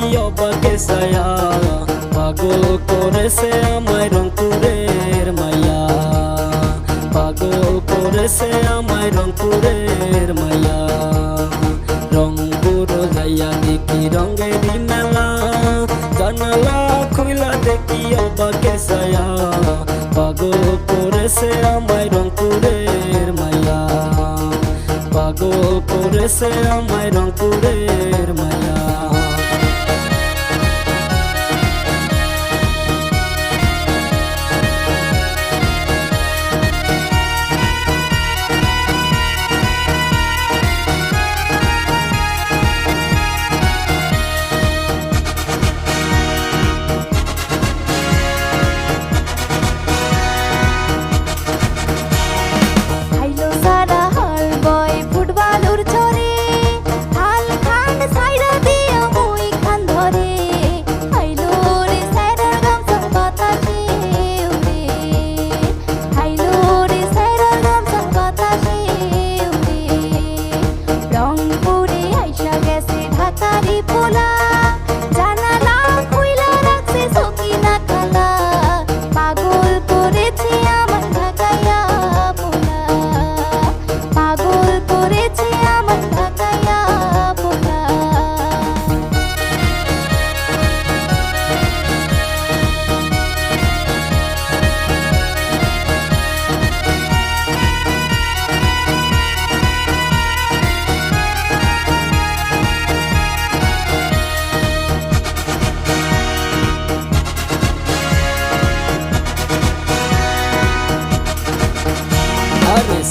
দেখি অবাকে ছায়া, পাগল করেছে আমায় রংপুরের মাইয়া, পাগল করেছে আমায় রংপুরের মাইয়া। রংপুর যাইয়া দেখি রঙেরই মেলা, জানালা খুইলা দেখি অবাকে ছায়া, পাগল করেছে আমায় রংপুরের মাইয়া, পাগল করেছে আমায় রংপুরের মাইয়া।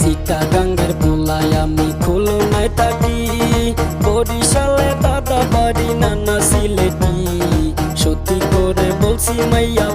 চিটাগাঙ্গের পোলায় আমি খুলনায় থাকি, বরিশালে দাদা বাড়ি নানা সিলেটি, সত্যি করে বলছি মাইয়া